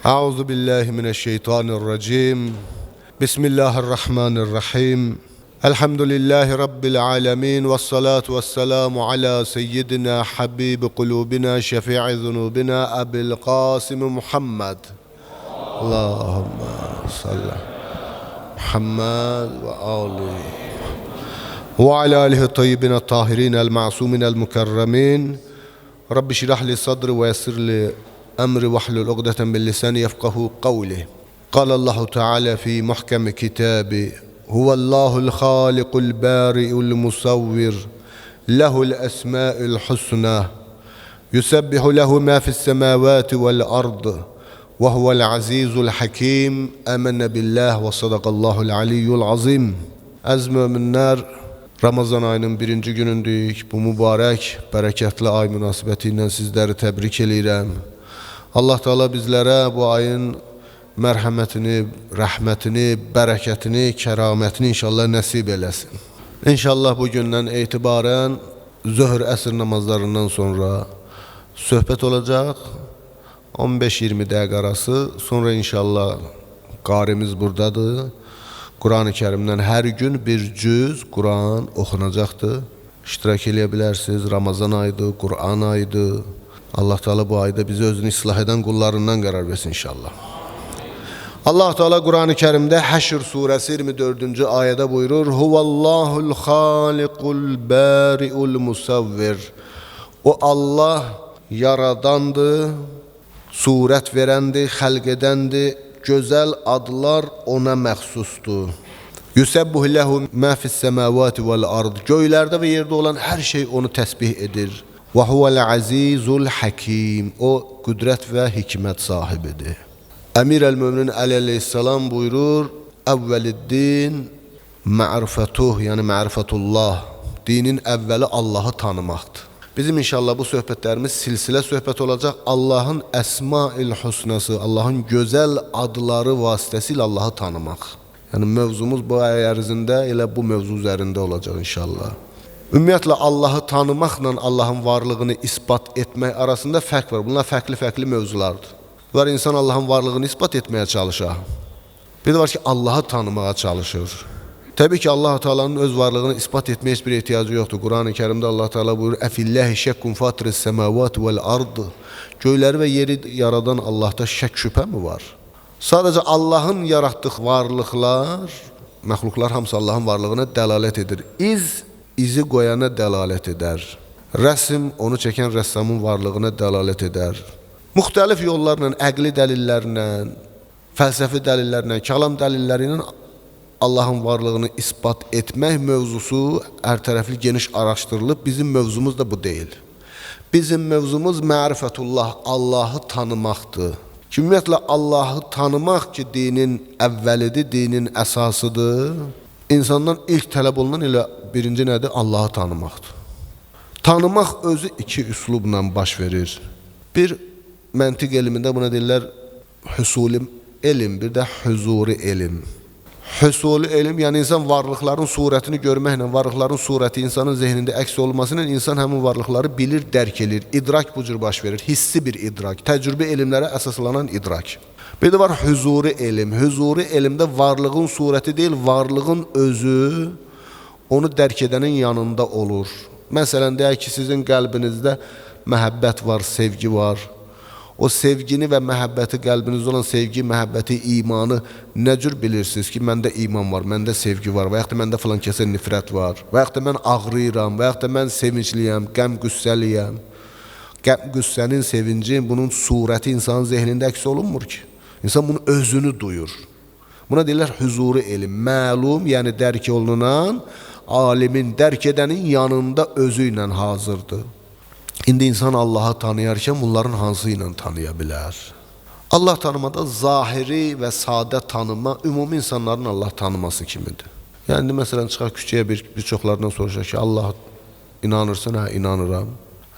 أعوذ بالله من الشيطان الرجيم. بسم الله الرحمن الرحيم. الحمد لله رب العالمين والصلاة والسلام على سيدنا حبيب قلوبنا شفيع ذنوبنا أبي القاسم محمد. اللهم صل محمد وآله وعلى آله الطيبين الطاهرين المعصومين المكرمين. رب اشرح لي صدري ويسر لي أمري واحلل عقدة من لساني يفقهوا قولي. قال الله تعالى في محكم كتابه: هو الله الخالق البارئ المصور له الأسماء الحسنى يسبح له ما في السماوات والأرض وهو العزيز الحكيم. آمنا بالله وصدق الله العلي العظيم. Əziz möminlər, Ramazan ayının birinci günündük. Bu mübarək, bərəkətli ay münasibəti ilə sizləri təbrik edirəm. Allah Teala bizlərə bu ayın mərhəmətini, rəhmətini, bərəkətini, kəramətini inşallah nəsib eləsin. İnşallah bu gündən etibarən zöhr əsr namazlarından sonra söhbət olacaq. 15-20 dəqiqə arası. Sonra inşallah qarimiz buradadır. Kur'an-ı Kerim'den her gün bir cüz Kur'an okunacaqdır. İştirak edə bilərsiniz. Ramazan ayıdır, Kur'an ayıdır. Allah Teala bu ayda bizi özünü ıslah eden kullarından qərar versin inşallah. Allah Teala Kur'an-ı Kerim'de Həşr suresi 24. ayədə buyurur: Huvallahul khaliqul bari'ul musavvir. O Allah yaradandır, surət verəndir, xəlq edəndir. Gözəl adlar ona məxsusdur. Yusabbihu lehu ma fis semavati vel ard. Göylərdə və yerdə olan hər şey onu təsbih edir. Və huvel azizul hakim. O qüdrət və hikmət sahibidir. Əmir el-Möminin Ali aleyhissalam buyurur: Əvvəliddin ma'rifatuh, yəni ma'rifatullah. Dinin əvvəli Allahı tanımaqdır. Bizim inşallah bu söhbətlərimiz silsilə söhbət olacaq. Allahın əsma-il husnası, Allahın gözəl adları vasitəsilə Allahı tanımaq. Yəni mövzumuz bu ay ərzində elə bu mövzu üzərində olacaq inşallah. Ümumiyyətlə Allahı tanımaqla Allahın varlığını isbat etmək arasında fərq var. Bunlar fərqli mövzulardır. Var insan Allahın varlığını isbat etməyə çalışır. Bir də var ki Allahı tanımağa çalışır. Təbii ki Allah Teala'nın öz varlığını ispat etmeye hiçbir ihtiyacı yoktur. Kur'an-ı Kerim'de Allah Teala buyurur: Efillahi şekkun fatiris semavati vel ardı. Göyləri və yeri yaradan Allah'ta şək şübhə mi var? Sadece Allah'ın yarattığı varlıqlar, məxluqlar hamısı Allah'ın varlığına dəlalət edir. İzi qoyana dəlalət edər. Rəsm onu çəkən rəssamın varlığına dəlalət edər. Müxtəlif yollarla, əqli dəlillərlə, fəlsəfi dəlillərlə, kəlam dəlillərindən Allah'ın varlığını ispat etmək mövzusu hər tərəfli geniş araşdırılıb. Bizim mövzumuz da bu deyil. Bizim mövzumuz ma'rifatullah, Allah'ı tanımaqdır. Ümumiyyətlə Allah'ı tanımaq ki dinin əvvəlidir, dinin əsasıdır. İnsandan ilk tələb olunan elə birinci nədir? Allah'ı tanımaqdır. Tanımaq özü iki üslubla baş verir. Bir məntiq elmində buna deyirlər hüsuli elm, bir də huzuri elm. Hüsuli elm, yani insan varlıkların surətini görməklə, varlıkların surəti insanın zehnində əks olmasıyla insan həmin varlıkları bilir, dərk edir. İdrak bu cür baş verir, hissi bir idrak, təcrübə elmlərə əsaslanan idrak. Bir də var huzuri elm. Huzuri elmdə varlığın surəti deyil, varlığın özü onu dərk edənin yanında olur. Məsələn, deyək ki, sizin qəlbinizdə məhəbbət var, sevgi var. O sevgini və məhəbbəti, qəlbinizdə olan sevgi, məhəbbəti, imanı nə cür bilirsiniz ki, məndə iman var, məndə sevgi var, və yaxud da məndə filan kəsə nifrət var, və yaxud da mən ağrıyıram, və yaxud da mən sevincliyəm, qəm-qüssəliyəm. Qəm-qüssənin, sevincin, bunun surəti insanın zehnində əks olunmur ki. İnsan bunun özünü duyur. Buna deyirlər huzuri elm, məlum, yəni dərk olunan, alimin, dərk edənin yanında özü ilə hazırdır. İndi insan Allah'ı tanıyarkən bunların hansı ilə tanıya bilər? Allah tanımada zahiri və sadə tanıma ümumi insanların Allah tanıması kimidir. Yəni məsələn çıxaq küçəyə bir çoxlarından soruşaq ki, Allah inanırsan? Hə, inanıram.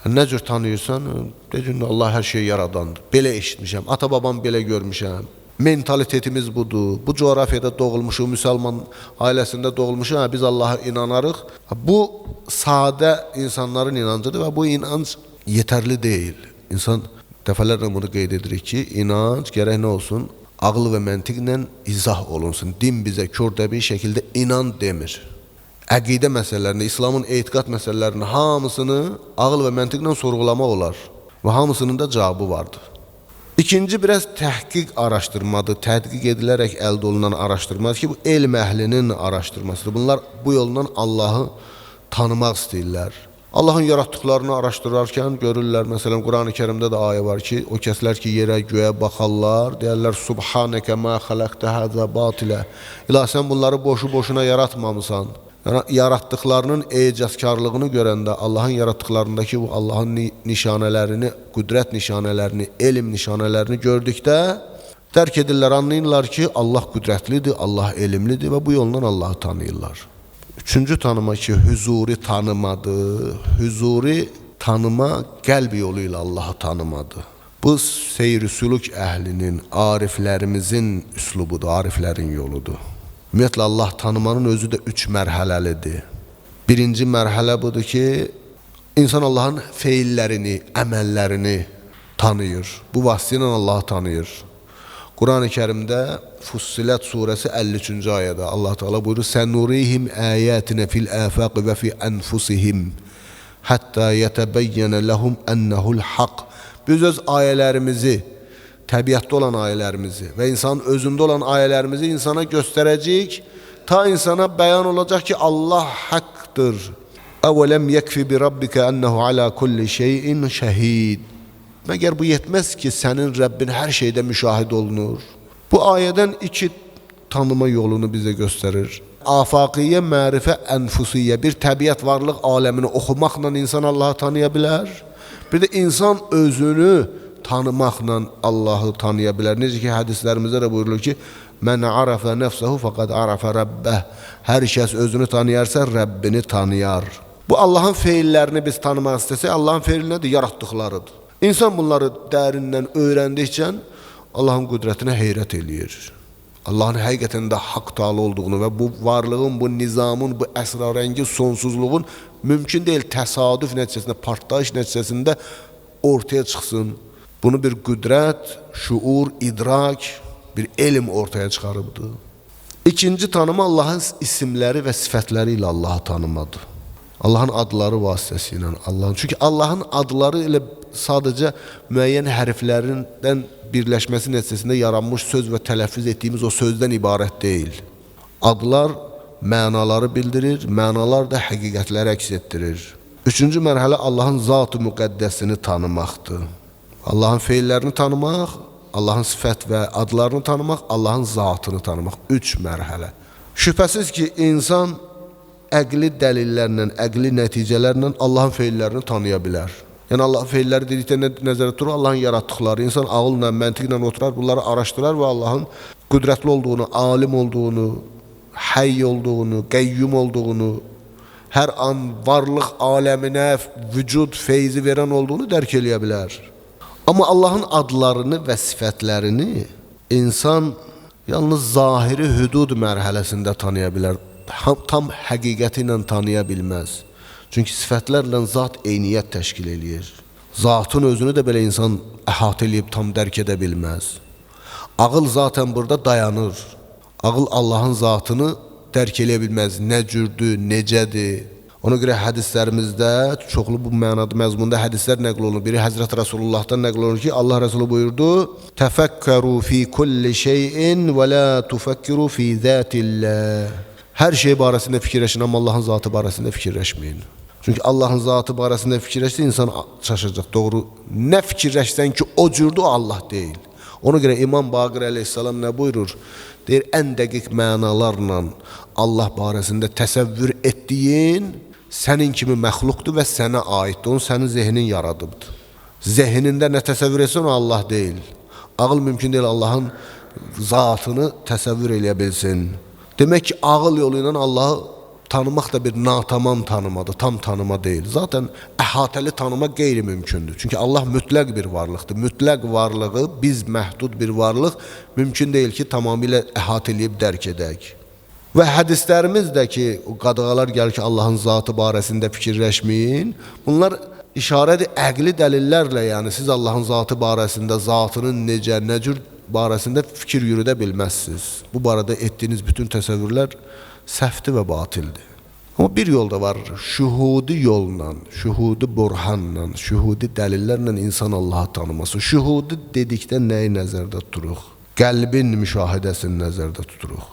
Nə cür tanıyırsan? Deyəcək, Allah hər şeyi yaradandır. Belə eşitmişəm, ata-babam belə görmüşəm. Mentalitetimiz budur. Bu coğrafiyada doğulmuşuq, müsəlman ailəsində doğulmuşuq, biz Allah'a inanarıq. Bu sadə insanların inancıdır və bu inanc yeterli değil. İnsan Dəfələrlə bunu qeyd edirik ki, inanc gərək nə olsun? Ağıl və məntiqlə izah olunsun. Din bizə kördəbi şəkildə inan demir. Əqidə məsələlərini, İslamın etiqad məsələlərini hamısını ağıl və məntiqlə sorğulamaq olar. Və hamısının da cavabı vardır. İkinci biraz təhqiq araşdırmadır. Tədqiq edilərək əldə olunan araşdırmadır ki, bu elm əhlinin araşdırmasıdır. Bunlar bu yolla Allahı tanımaq istəyirlər. Allahın yaratdıqlarını araşdırarkən görürlər, məsələn, Quran-ı Kərimdə də ayə var ki, o kəslər ki, yerə, göyə baxarlar, deyərlər, Subhanəkə mə xələqtə həzə batilə. İlah, sən bunları boşu-boşuna yaratmamısan. Yəni, yaratdıqlarının ecazkarlığını görəndə, Allahın yaratdıqlarındakı bu Allahın nişanələrini, qüdrət nişanələrini, elm nişanələrini gördükdə, dərk edirlər, anlayırlar ki, Allah qüdrətlidir, Allah elmlidir və bu yolla Allahı tanıyırlar. Üçüncü tanıma ki, hüzuri tanımadır. Hüzuri tanıma qəlb yolu ilə Allahı tanımadır. Bu seyr-i sülük əhlinin, ariflərimizin üslubudur, ariflərin yoludur. Ümumiyyətlə, Allah tanımanın özü də 3 mərhələlidir. Birinci mərhələ budur ki, insan Allahın feillərini, əməllərini tanıyır. Bu vasitə ilə Allahı tanıyır. Quran-ı Kərimdə Fussilət surəsi 53-cü ayədə Allah Teala buyurur: "Sənurihim ayatina fil afaq və fi anfusihim hatta yetəbeyyənə lehum ennehu'l haq." Biz öz ayələrimizi, təbiətdə olan ayələrimizi və insanın özündə olan ayələrimizi insana göstərəcəyik, ta insana bəyan olacaq ki, Allah haqqdır. "Əvələm yekfi bi rabbika ennehu ala kulli şeyin şəhid." Məgər bu yetməz ki, sənin Rəbbin hər şeydə müşahid olunur. Bu ayədən 2 tanıma yolunu bizə göstərir. Afaqiyyə, mərifə, ənfusiyyə, bir təbiət varlıq aləmini oxumaqla insan Allahı tanıya bilər. Bir də insan özünü tanımaqla Allahı tanıya bilər. Necə ki, hədislərimizdə də buyurulur ki, "Mən arafə nəfsəhu fəqad arafə Rəbbəh." Hər kəs özünü tanıyarsa, Rəbbini tanıyar. Bu Allahın feillərini biz tanımaq istəsək, Allahın feili nədir? Yaratdıqlarıdır. İnsan bunları dərindən öyrəndikcə Allahın qüdrətinə heyrət eləyir. Allahın həqiqətən də haqq taala olduğunu və bu varlığın, bu nizamın, bu əsrarəngiz sonsuzluğun mümkün deyil təsadüf nəticəsində, partlayış nəticəsində ortaya çıxsın. Bunu bir qüdrət, şuur, idrak, bir elm ortaya çıxarıbdır. İkinci tanıma Allahın isimləri və sifətləri ilə Allahı tanımadır. Allahın adları vasitəsilə Allahın. Çünki Allahın adları ilə sadəcə müəyyən hərflərindən birləşməsi nəticəsində yaranmış söz və tələffüz etdiyimiz o sözdən ibarət deyil. Adlar mənaları bildirir, mənalar da həqiqətləri əks etdirir. Üçüncü mərhələ Allahın zat-ı müqəddəsini tanımaqdır. Allahın feillərini tanımaq, Allahın sifət və adlarını tanımaq, Allahın zatını tanımaq. 3 mərhələ. Şübhəsiz ki, insan əqli dəlillərlə, əqli nəticələrlə Allahın feillərini tanıya bilər. Yəni Allah feilləri dedikdə nəzərdə tutur, Allahın yaratdıqları. İnsan ağılla, məntiqlə oturar, bunları araşdırar və Allahın qüdrətli olduğunu, alim olduğunu, həy olduğunu, qəyyum olduğunu, hər an varlıq aləminə vücud feyzi verən olduğunu dərk eləyə bilər. Amma Allahın adlarını və sifətlərini insan yalnız zahiri hüdud mərhələsində tanıya bilər. Tam həqiqəti ilə tanıya bilməz. Çünki sifətlərlə zat eyniyyət təşkil eləyir. Zatın özünü də belə insan əhatə eləyib tam dərk edə bilməz. Ağıl zaten burada dayanır. Ağıl Allahın zatını dərk eləyə bilməz. Nə cürdür, necədir. Ona görə hədislərimizdə çoxlu bu mənada məzmunda hədislər nəql olunur. Biri Həzrət Rəsulullah'dan nəql olunur ki, Allah Rəsulü buyurdu: "Təfəkkəru fi kulli şeyin və la tufəkkiru fi zətillah." Hər şey barəsində fikirləşin, amma Allahın zatı barəsində fikirləşməyin. Çünki Allahın zatı barəsində fikirləşsə insan çaşacaq. Doğru, nə fikirləşsən ki, o cürdür, Allah deyil. Ona görə İmam Baqir əleyhissalam nə buyurur? Deyir, ən dəqiq mənalarla Allah barəsində təsəvvür etdiyin sənin kimi məxluqdur və sənə aiddir. Onu sənin zehnin yaradıbdır. Zehnində nə təsəvvür etsən, o Allah deyil. Ağıl mümkün deyil Allahın zatını təsəvvür eləyə bilsin. Demək ki, ağıl yolu ilə Allahı tanımaq da bir natamam tanımadır, tam tanıma deyil. Zaten əhatəli tanıma qeyri-mümkündür. Çünki Allah mütləq bir varlıqdır. Mütləq varlığı, biz məhdud bir varlıq mümkün deyil ki, tamamilə əhatə eləyib dərk edək. Və hədislərimizdə ki, o qadağalar gəlir ki, Allahın zatı barəsində fikirləşməyin, bunlar işarədir əqli dəlillərlə, yəni siz Allahın zatı barəsində, zatının necə, nə cür barəsində fikir yürüdə bilməzsiniz. Bu barədə etdiyiniz bütün təsəvvürlər səhvdir və batildir. Amma bir yol da var, şühudi yolla, şühudi burhanla, şühudi dəlillərlə insan Allahı tanıması. Şühudi dedikdə nəyi nəzərdə tuturuq? Qəlbin müşahidəsini nəzərdə tuturuq.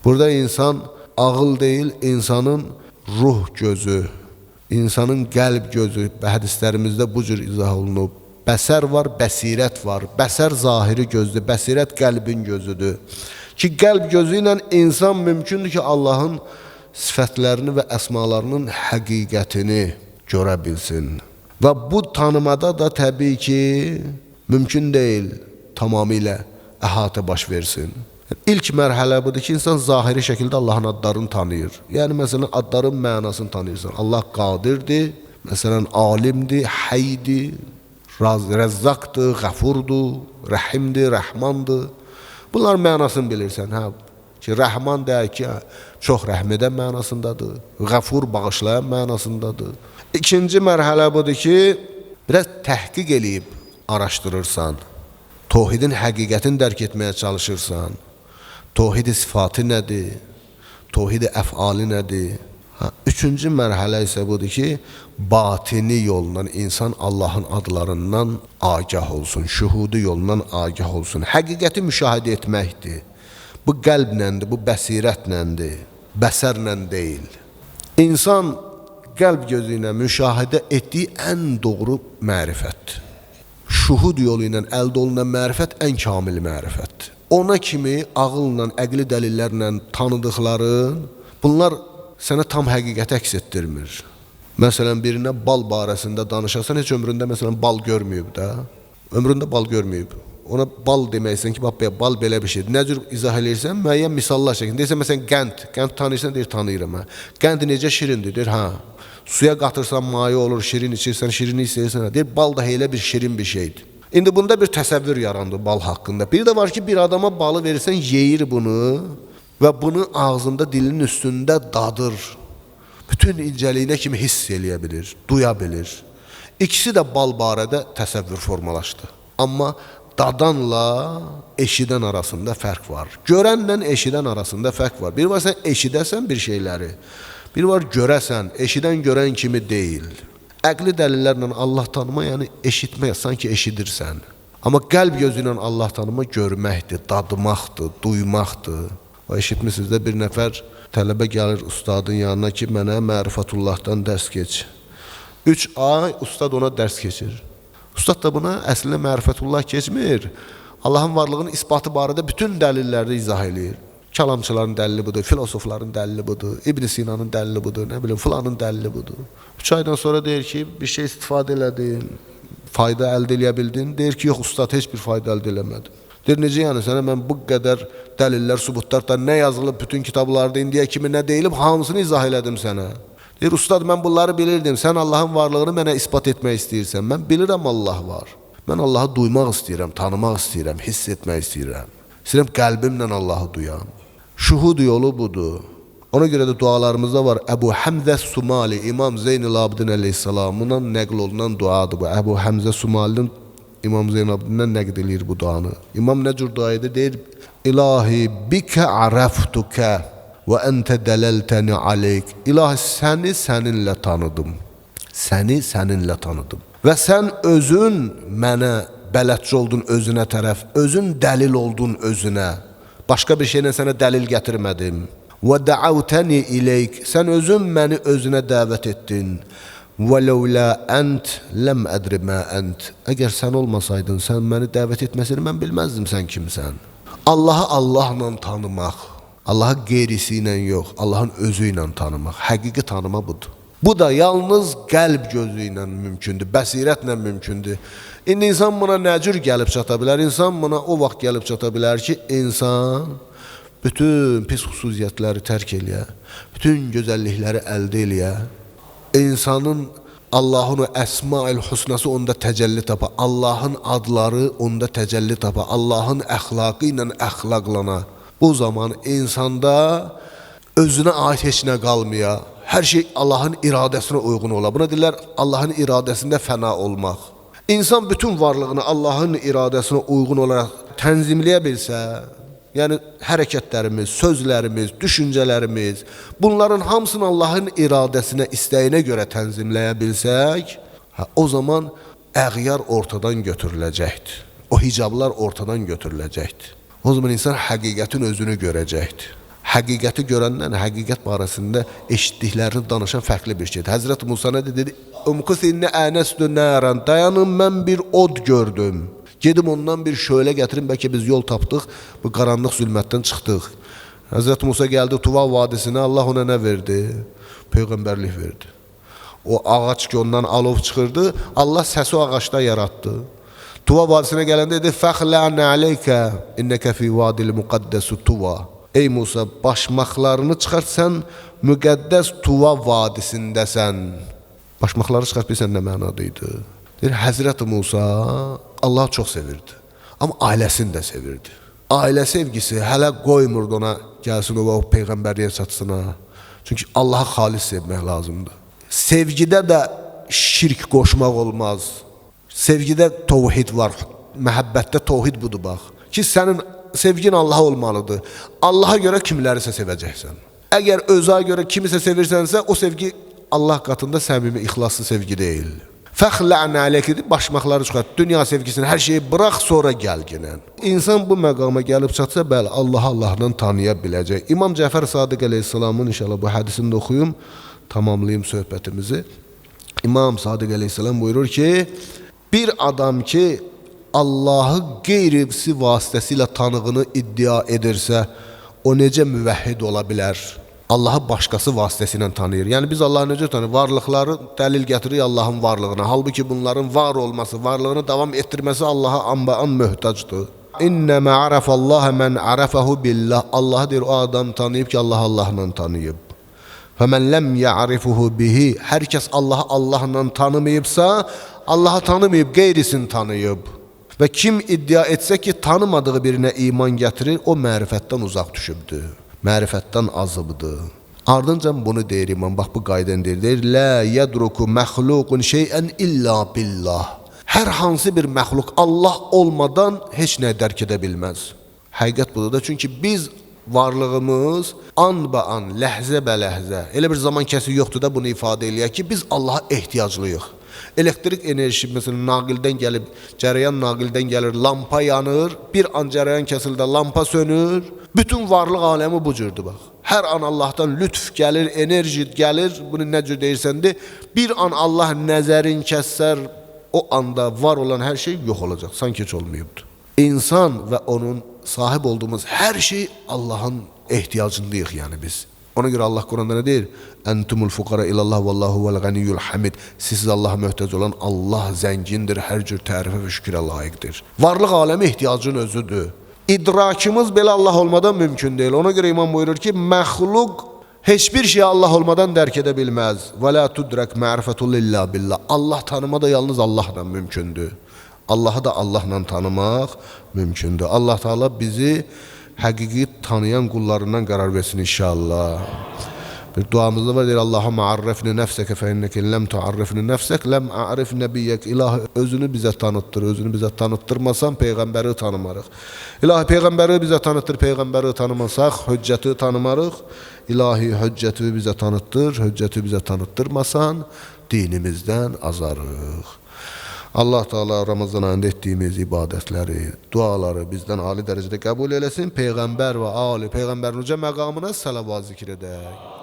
Burada insan ağıl deyil, insanın ruh gözü, insanın qəlb gözü, hədislərimizdə bu cür izah olunub. Bəsər var, bəsirət var. Bəsər zahiri gözdür, bəsirət qəlbin gözüdür. Ki, qəlb gözü ilə insan mümkündür ki, Allahın sifətlərini və əsmalarının həqiqətini görə bilsin. Və bu tanımada da təbii ki, mümkün deyil tamamilə əhatə baş versin. İlk mərhələ budur ki, insan zahiri şəkildə Allahın adlarını tanıyır. Yəni, məsələn, adların mənasını tanıyırsan. Allah qadirdir, məsələn, alimdir, həydir, rəzzaqdır, qəfurdur, rəhimdir, rəhmandır. Bunların mənasını bilirsən. Ki, rəhman deyək ki, çox rəhm edən mənasındadır. Qəfur bağışlayan mənasındadır. İkinci mərhələ budur ki, biraz təhqiq eləyib araşdırırsan. Tohidin həqiqətini dərk etməyə çalışırsan. Tohid-i sifatı nədir? Tohid-i əfali nədir? Üçüncü mərhələ isə budur ki, batini yolla insan Allahın adlarından agah olsun, şühudi yolundan agah olsun. Həqiqəti müşahidə etməkdir. Bu qəlbnəndir, bu bəsirətnəndir, bəsərlə deyil. İnsan qəlb gözü ilə müşahidə etdiyi ən doğru mərifətdir. Şuhud yolu ilə əldə olunan mərifət ən kamil mərifətdir. Ona kimi ağılla, əqli dəlillərlə tanıdıqların, bunlar sənə tam həqiqəti əks etdirmir. Məsələn, birinə bal barəsində danışarsan, heç ömründə məsələn bal görməyib də. Ömründə bal görməyib. Ona bal deməksən ki, bal belə bir şeydir. Nə cür izah edirsən, müəyyən misallar şəklində. Deyirsən, məsələn, qənd tanıyırsan, deyir, tanıyıram. Qənd necə şirindir, deyir, suya qatırsan, maye olur, şirin içirsən, şirini istəyirsən. Deyir, bal da elə bir şirin bir şeydir. İndi bunda bir təsəvvür yarandı bal haqqında. Bir də var ki, bir adama balı verirsən, yeyir bunu və bunu ağzında, dilinin üstündə dadır. Bütün incəliyinə kimi hiss eləyə bilir, duya bilir. İkisi də bal barədə təsəvvür formalaşdı. Amma dadanla eşidən arasında fərq var. Görənlə eşidən arasında fərq var. Bir var sən eşidəsən bir şeyləri, bir var görəsən, eşidən görən kimi deyil. Əqli dəlillərlə Allah tanıma, yəni eşitmək, sanki eşidirsən. Amma qəlb gözü ilə Allah tanıma görməkdir, dadmaqdır, duymaqdır. O eşitmişsiniz də bir nəfər tələbə gəlir ustadın yanına ki, mənə mərifətullahdan dərs keç. 3 ay ustad ona dərs keçir. Ustad da buna əslində mərifətullah keçmir. Allahın varlığının isbatı barədə bütün dəlilləri izah edir. Kəlamçıların dəlili budur, filosofların dəlili budur, İbn Sinanın dəlili budur, nə bilim, filanın dəlili budur. 3 aydan sonra deyir ki, bir şey istifadə elədin, fayda əldə eləyə bildin. Deyir ki, yox ustad, heç bir fayda əldə eləmədim. Deyir, necə yəni sənə mən bu qədər dəlillər, subutlar da nə yazılıb bütün kitablarda indiyə kimi nə deyilib, hamısını izah elədim sənə. Deyir, ustad, mən bunları bilirdim, sən Allahın varlığını mənə ispat etmək istəyirsən. Mən bilirəm Allah var. Mən Allahı duymaq istəyirəm, tanımaq istəyirəm, hiss etmək istəyirəm. İstəyirəm qəlbimlə Allahı duyam. Şuhud yolu budur. Ona görə də dualarımızda var. Əbu Həmzə Sumali, İmam Zeynul Abidin əleyhissalamından nəql olunan duadır bu. Əbu Həmzə Sumalinin İmam Zeynul Abidindən nəql edir bu duanı. İmam nə cür dua edir? Deyir, İlahi bikə araftukə və əntə dələltəni aleyk. İlahi, səni səninlə tanıdım. Səni səninlə tanıdım. Və sən özün mənə bələdçi oldun özünə tərəf. Özün dəlil oldun özünə. Başqa bir şeylə sənə dəlil gətirmədim. Və dəavtəni ileyk. Sən özün məni özünə dəvət etdin. Və ləulə ənt ləm ədri mə ənt. Əgər sən olmasaydın, sən məni dəvət etməsini mən bilməzdim sən kimsən. Allahı Allahla tanımaq, Allahı qeyrisi ilə yox, Allahın özü ilə tanımaq, həqiqi tanıma budur. Bu da yalnız qəlb gözü ilə mümkündür, bəsirətlə mümkündür. İndi insan buna nə cür gəlib çata bilər? İnsan buna o vaxt gəlib çata bilər ki, insan bütün pis xüsusiyyətləri tərk eləyə, bütün gözəllikləri əldə eləyə, insanın Allahın əsma-ül husnası onda təcəlli tapa, Allahın adları onda təcəlli tapa, Allahın əxlaqı ilə əxlaqlana. Bu zaman insanda özünə ait heç nə qalmaya, Hər şey Allahın iradəsinə uyğun ola. Buna deyirlər Allahın iradəsində fəna olmaq. İnsan bütün varlığını Allahın iradəsinə uyğun olaraq tənzimləyə bilsə, yəni hərəkətlərimiz, sözlərimiz, düşüncələrimiz, bunların hamısını Allahın iradəsinə, istəyinə görə tənzimləyə bilsək, o zaman əğyar ortadan götürüləcəkdir. O hicablar ortadan götürüləcəkdir. O zaman insan həqiqətin özünü görəcəkdir. Həqiqəti görəndən həqiqət barəsində eşitdiklərini danışan fərqli bir şeydir. Həzrət Musa nə dedi? Umkusinni ənəstü nəran, dayanın mən bir od gördüm. Gedim ondan bir şöyle gətirin, bəlkə biz yol tapdıq, bu qaranlıq zülmətdən çıxdıq. Həzrət Musa gəldi Tuva vadisinə, Allah ona nə verdi? Peyğəmbərlik verdi. O ağac ki ondan alov çıxırdı, Allah səsi o ağaçda yaratdı. Tuva vadisinə gələndə dedi, Fəxlən əleykə, innəkə fi vadil müqəddəsü Tuva. Ey Musa, başmaqlarını çıxart, sən müqəddəs Tuva vadisindəsən. Başmaqları çıxart, bilsən nə mənadıydı? Deyir, Həzrət Musa Allah çox sevirdi. Amma ailəsini də sevirdi. Ailə sevgisi hələ qoymurdu ona gəlsin o Peyğəmbərliyə çatsına. Çünki Allah'a xalis sevmək lazımdır. Sevgidə də şirk qoşmaq olmaz. Sevgidə təvhid var. Məhəbbətdə təvhid budur bax. Ki sənin sevgin Allah'a olmalıdır. Allah'a görə kimlərisə sevəcəksən. Əgər özə görə kimisə sevirsənsə, o sevgi Allah qatında səmimi, ixlaslı sevgi deyil. Fəxlən əleyki, başmaqları çıxart, dünya sevgisini, hər şeyi bırax, sonra gəl gələn. İnsan bu məqama gəlib çatsa, bəli, Allahla tanıya biləcək. İmam Cəfər Sadiq əleyhissalamın inşallah bu hədisini də oxuyum, tamamlayayım söhbətimizi. İmam Sadiq əleyhissalam buyurur ki, bir adam ki, Allahı qeyrisi vasitəsilə tanığını iddia edirsə, o necə müvəhhid ola bilər? Allahı başqası vasitəsilə tanıyır. Yəni biz Allahı necə tanıyır? Varlıqları dəlil gətirir Allahın varlığına. Halbuki bunların var olması, varlığını davam etdirməsi Allaha anbaan möhtacdır. İnnəmə ərəfəllahə mən ərəfəhu billah. Allah deyir, o adam tanıyıb ki, Allah Allahla tanıyıb. Fəmən ləm yə'rifuhu bihi. Hər kəs Allahı Allahla tanımayıbsa, Allahı tanımayıb, qeyrisini tanıyıb. Və kim iddia etsə ki, tanımadığı birinə iman gətirir, o mərifətdən uzaq düşübdür. Mərifətdən azıbdır. Ardınca bunu deyir imam, bax bu qaydən deyir, Lə yədruku məxluqun şeyən illa billah. Hər hansı bir məxluq Allah olmadan heç nə dərk edə bilməz. Həqiqət budur da, çünki biz varlığımız an, ləhzə bə ləhzə, elə bir zaman kəsi yoxdur da bunu ifadə eləyək ki, biz Allaha ehtiyaclıyıq. Elektrik enerjisi mesela naqildən gəlib, cərəyan naqildən gəlir, lampa yanır, bir an cərəyan kəsildə lampa sönür. Bütün varlıq aləmi bu cürdür bax. Hər an Allahdan lütf gəlir, enerji gəlir, bunu nə cür deyirsəndir. Bir an Allah nəzərin kəsər, o anda var olan hər şey yox olacaq, sanki heç olmayıbdır. İnsan və onun sahib olduğumuz hər şey Allahın ehtiyacındayıq yəni biz. Ona görə Allah Quranda nə deyir? Entumul fuqara ilallah vallahu vel ganiyyul hamid. Siz Allah'a möhtac olan Allah zəngindir, hər cür tərifə və şükrə layiqdir. Varlıq aləmi ehtiyacın özüdür. İdrakımız belə Allah olmadan mümkün deyil. Ona görə imam buyurur ki, məxluq heç bir şey Allah olmadan dərk edə bilməz. Və la tudrak ma'rifatul illa billah. Allah tanıma da yalnız Allahla mümkündür. Allahı da Allahla tanımaq mümkündür. Allah Teala bizi həqiqi tanıyan qullarından qərar versin inşallah. Bir duamızda var, deyir, Allahumma arifni nəfsəkə fə innəkə ləm tuarifni nəfsək, ləm a'rif nəbiyyək. İlahi özünü bizə tanıtdır, özünü bizə tanıttırmasan Peyğəmbəri tanımarıq. İlahi Peyğəmbəri bizə tanıtdır, Peyğəmbəri tanımasaq, hüccəti tanımarıq. İlahi hüccəti bizə tanıtdır, hüccəti bizə tanıttırmasan dinimizdən azarıq. Allah Teala Ramazan ayında etdiyimiz ibadətləri, duaları bizdən ali dərəcədə qəbul eləsin. Peyğəmbər və ali Peyğəmbərin uca məqamına salavat zikr edək.